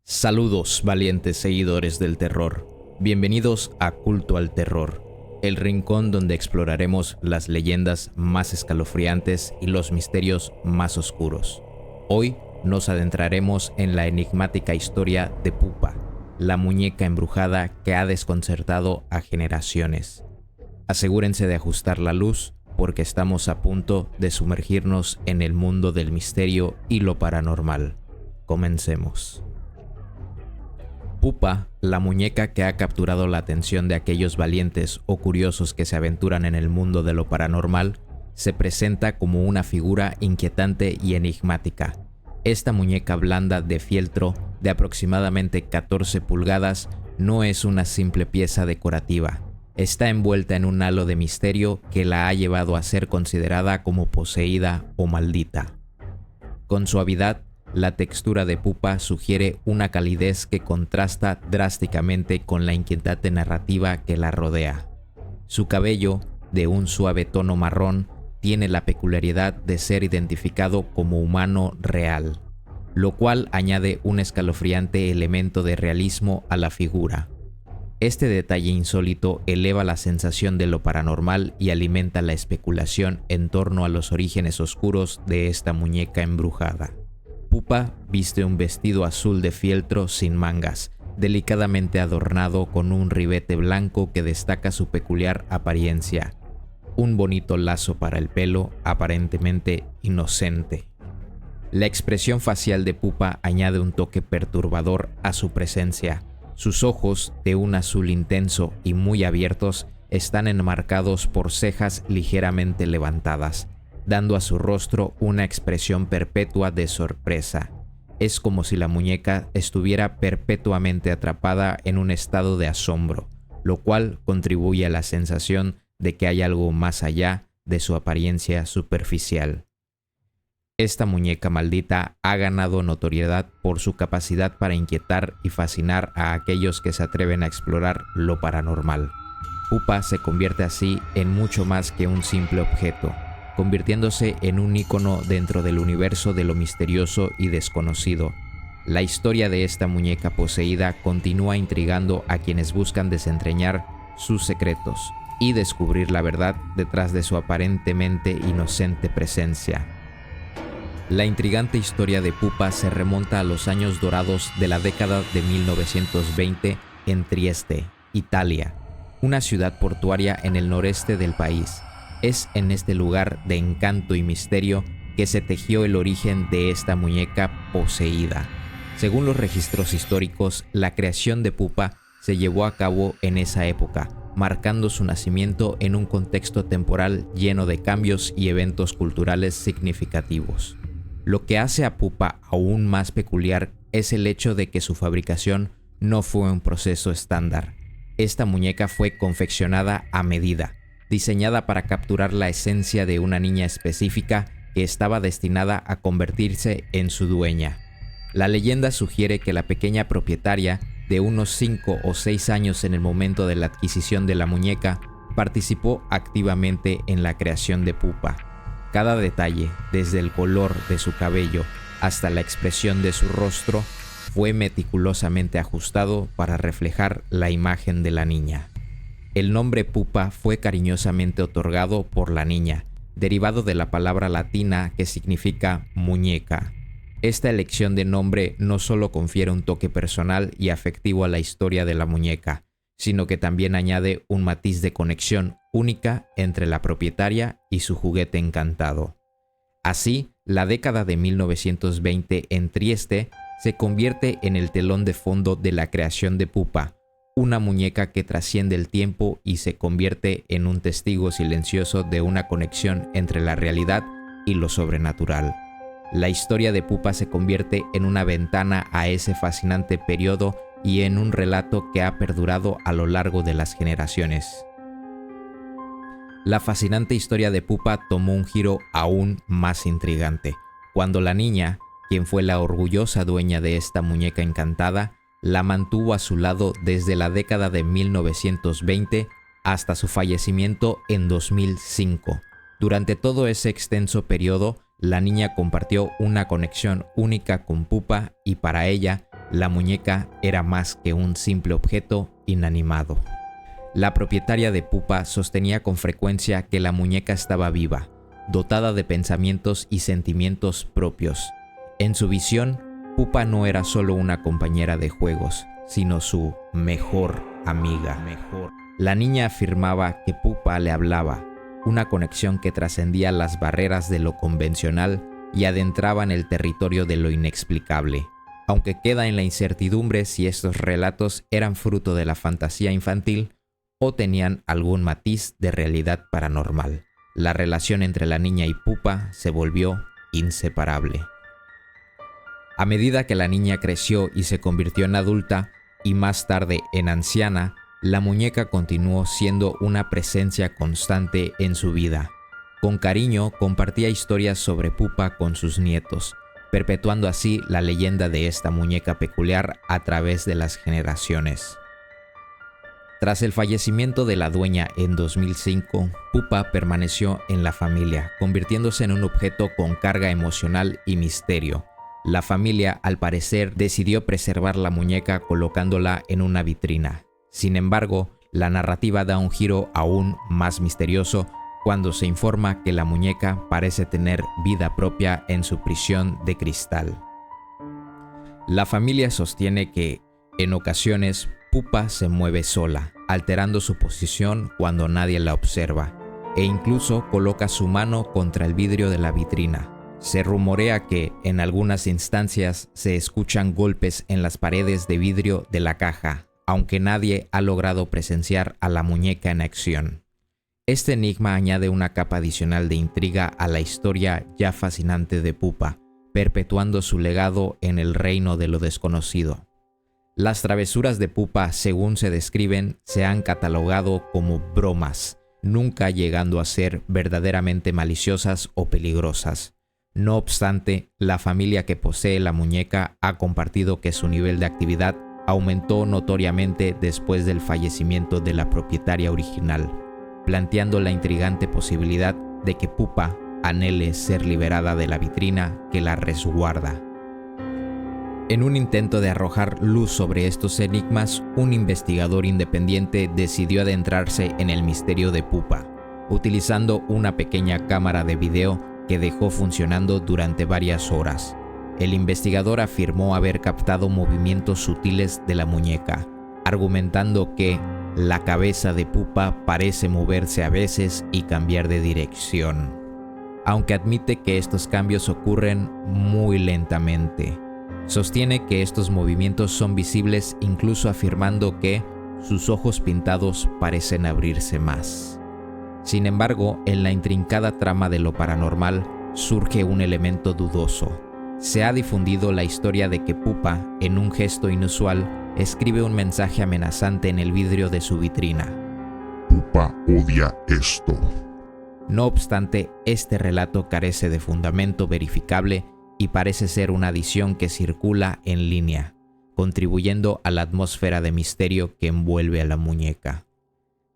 Saludos, valientes seguidores del terror. Bienvenidos a Culto al Terror, el rincón donde exploraremos las leyendas más escalofriantes y los misterios más oscuros. Hoy nos adentraremos en la enigmática historia de Pupa, la muñeca embrujada que ha desconcertado a generaciones. Asegúrense de ajustar la luz porque estamos a punto de sumergirnos en el mundo del misterio y lo paranormal. Comencemos. Pupa, la muñeca que ha capturado la atención de aquellos valientes o curiosos que se aventuran en el mundo de lo paranormal, se presenta como una figura inquietante y enigmática. Esta muñeca blanda de fieltro de aproximadamente 14 pulgadas no es una simple pieza decorativa. Está envuelta en un halo de misterio que la ha llevado a ser considerada como poseída o maldita. Con suavidad, la textura de Pupa sugiere una calidez que contrasta drásticamente con la inquietante narrativa que la rodea. Su cabello, de un suave tono marrón, tiene la peculiaridad de ser identificado como humano real, lo cual añade un escalofriante elemento de realismo a la figura. Este detalle insólito eleva la sensación de lo paranormal y alimenta la especulación en torno a los orígenes oscuros de esta muñeca embrujada. Pupa viste un vestido azul de fieltro sin mangas, delicadamente adornado con un ribete blanco que destaca su peculiar apariencia. Un bonito lazo para el pelo, aparentemente inocente. La expresión facial de Pupa añade un toque perturbador a su presencia. Sus ojos, de un azul intenso y muy abiertos, están enmarcados por cejas ligeramente levantadas, dando a su rostro una expresión perpetua de sorpresa. Es como si la muñeca estuviera perpetuamente atrapada en un estado de asombro, lo cual contribuye a la sensación de que hay algo más allá de su apariencia superficial. Esta muñeca maldita ha ganado notoriedad por su capacidad para inquietar y fascinar a aquellos que se atreven a explorar lo paranormal. Pupa se convierte así en mucho más que un simple objeto, convirtiéndose en un ícono dentro del universo de lo misterioso y desconocido. La historia de esta muñeca poseída continúa intrigando a quienes buscan desentrañar sus secretos y descubrir la verdad detrás de su aparentemente inocente presencia. La intrigante historia de Pupa se remonta a los años dorados de la década de 1920 en Trieste, Italia, una ciudad portuaria en el noreste del país. Es en este lugar de encanto y misterio que se tejió el origen de esta muñeca poseída. Según los registros históricos, la creación de Pupa se llevó a cabo en esa época, marcando su nacimiento en un contexto temporal lleno de cambios y eventos culturales significativos. Lo que hace a Pupa aún más peculiar es el hecho de que su fabricación no fue un proceso estándar. Esta muñeca fue confeccionada a medida, diseñada para capturar la esencia de una niña específica que estaba destinada a convertirse en su dueña. La leyenda sugiere que la pequeña propietaria, de unos 5 o 6 años en el momento de la adquisición de la muñeca, participó activamente en la creación de Pupa. Cada detalle, desde el color de su cabello hasta la expresión de su rostro, fue meticulosamente ajustado para reflejar la imagen de la niña. El nombre Pupa fue cariñosamente otorgado por la niña, derivado de la palabra latina que significa muñeca. Esta elección de nombre no solo confiere un toque personal y afectivo a la historia de la muñeca, sino que también añade un matiz de conexión única entre la propietaria y su juguete encantado. Así, la década de 1920 en Trieste se convierte en el telón de fondo de la creación de Pupa, una muñeca que trasciende el tiempo y se convierte en un testigo silencioso de una conexión entre la realidad y lo sobrenatural. La historia de Pupa se convierte en una ventana a ese fascinante periodo y en un relato que ha perdurado a lo largo de las generaciones. La fascinante historia de Pupa tomó un giro aún más intrigante, cuando la niña, quien fue la orgullosa dueña de esta muñeca encantada, la mantuvo a su lado desde la década de 1920 hasta su fallecimiento en 2005. Durante todo ese extenso periodo, la niña compartió una conexión única con Pupa y para ella, La muñeca era más que un simple objeto inanimado. La propietaria de Pupa sostenía con frecuencia que la muñeca estaba viva, dotada de pensamientos y sentimientos propios. En su visión, Pupa no era solo una compañera de juegos, sino su mejor amiga. La niña afirmaba que Pupa le hablaba, una conexión que trascendía las barreras de lo convencional y adentraba en el territorio de lo inexplicable, aunque queda en la incertidumbre si estos relatos eran fruto de la fantasía infantil o tenían algún matiz de realidad paranormal. La relación entre la niña y Pupa se volvió inseparable. A medida que la niña creció y se convirtió en adulta, y más tarde en anciana, la muñeca continuó siendo una presencia constante en su vida. Con cariño compartía historias sobre Pupa con sus nietos, perpetuando así la leyenda de esta muñeca peculiar a través de las generaciones. Tras el fallecimiento de la dueña en 2005, Pupa permaneció en la familia, convirtiéndose en un objeto con carga emocional y misterio. La familia, al parecer, decidió preservar la muñeca colocándola en una vitrina. Sin embargo, la narrativa da un giro aún más misterioso cuando se informa que la muñeca parece tener vida propia en su prisión de cristal. La familia sostiene que, en ocasiones, Pupa se mueve sola, alterando su posición cuando nadie la observa, e incluso coloca su mano contra el vidrio de la vitrina. Se rumorea que, en algunas instancias, se escuchan golpes en las paredes de vidrio de la caja, aunque nadie ha logrado presenciar a la muñeca en acción. Este enigma añade una capa adicional de intriga a la historia ya fascinante de Pupa, perpetuando su legado en el reino de lo desconocido. Las travesuras de Pupa, según se describen, se han catalogado como bromas, nunca llegando a ser verdaderamente maliciosas o peligrosas. No obstante, la familia que posee la muñeca ha compartido que su nivel de actividad aumentó notoriamente después del fallecimiento de la propietaria original, planteando la intrigante posibilidad de que Pupa anhele ser liberada de la vitrina que la resguarda. En un intento de arrojar luz sobre estos enigmas, un investigador independiente decidió adentrarse en el misterio de Pupa, utilizando una pequeña cámara de video que dejó funcionando durante varias horas. El investigador afirmó haber captado movimientos sutiles de la muñeca, argumentando que la cabeza de Pupa parece moverse a veces y cambiar de dirección, aunque admite que estos cambios ocurren muy lentamente. Sostiene que estos movimientos son visibles, incluso afirmando que sus ojos pintados parecen abrirse más. Sin embargo, en la intrincada trama de lo paranormal surge un elemento dudoso. Se ha difundido la historia de que Pupa, en un gesto inusual, escribe un mensaje amenazante en el vidrio de su vitrina. Pupa odia esto. No obstante, este relato carece de fundamento verificable y parece ser una adición que circula en línea, contribuyendo a la atmósfera de misterio que envuelve a la muñeca.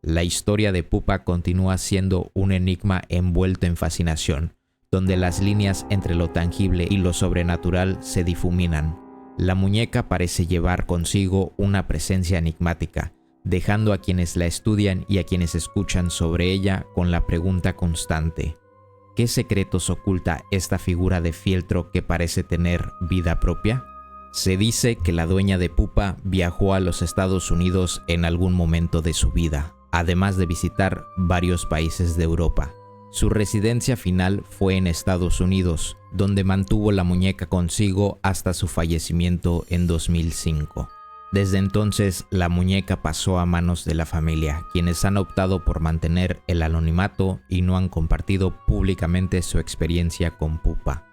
La historia de Pupa continúa siendo un enigma envuelto en fascinación, donde las líneas entre lo tangible y lo sobrenatural se difuminan. La muñeca parece llevar consigo una presencia enigmática, dejando a quienes la estudian y a quienes escuchan sobre ella con la pregunta constante: ¿qué secretos oculta esta figura de fieltro que parece tener vida propia? Se dice que la dueña de Pupa viajó a los Estados Unidos en algún momento de su vida, además de visitar varios países de Europa. Su residencia final fue en Estados Unidos, donde mantuvo la muñeca consigo hasta su fallecimiento en 2005. Desde entonces, la muñeca pasó a manos de la familia, quienes han optado por mantener el anonimato y no han compartido públicamente su experiencia con Pupa.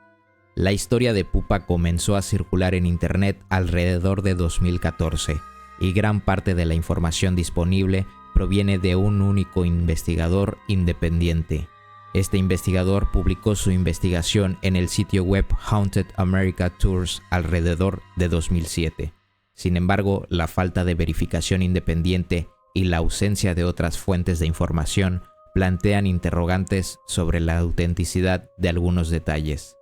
La historia de Pupa comenzó a circular en Internet alrededor de 2014, y gran parte de la información disponible proviene de un único investigador independiente. Este investigador publicó su investigación en el sitio web Haunted America Tours alrededor de 2007. Sin embargo, la falta de verificación independiente y la ausencia de otras fuentes de información plantean interrogantes sobre la autenticidad de algunos detalles.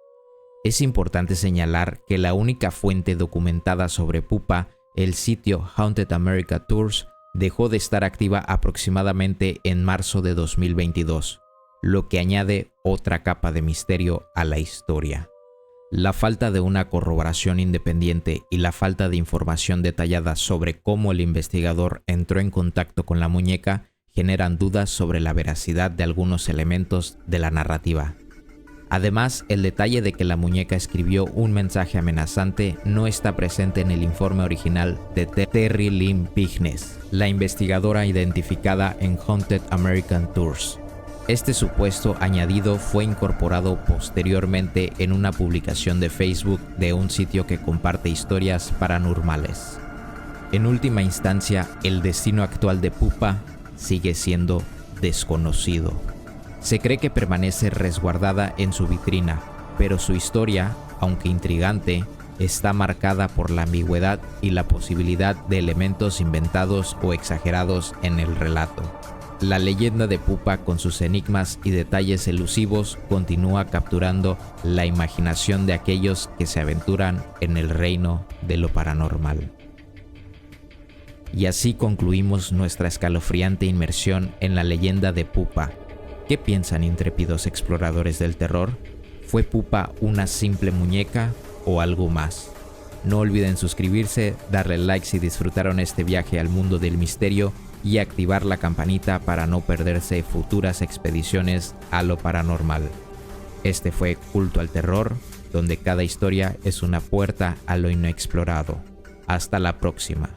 Es importante señalar que la única fuente documentada sobre Pupa, el sitio Haunted America Tours, dejó de estar activa aproximadamente en marzo de 2022, lo que añade otra capa de misterio a la historia. La falta de una corroboración independiente y la falta de información detallada sobre cómo el investigador entró en contacto con la muñeca generan dudas sobre la veracidad de algunos elementos de la narrativa. Además, el detalle de que la muñeca escribió un mensaje amenazante no está presente en el informe original de Terry Lynn Vignes, la investigadora identificada en Haunted American Tours. Este supuesto añadido fue incorporado posteriormente en una publicación de Facebook de un sitio que comparte historias paranormales. En última instancia, el destino actual de Pupa sigue siendo desconocido. Se cree que permanece resguardada en su vitrina, pero su historia, aunque intrigante, está marcada por la ambigüedad y la posibilidad de elementos inventados o exagerados en el relato. La leyenda de Pupa, con sus enigmas y detalles elusivos, continúa capturando la imaginación de aquellos que se aventuran en el reino de lo paranormal. Y así concluimos nuestra escalofriante inmersión en la leyenda de Pupa. ¿Qué piensan, intrépidos exploradores del terror? ¿Fue Pupa una simple muñeca o algo más? No olviden suscribirse, darle like si disfrutaron este viaje al mundo del misterio y activar la campanita para no perderse futuras expediciones a lo paranormal. Este fue Culto al Terror, donde cada historia es una puerta a lo inexplorado. Hasta la próxima.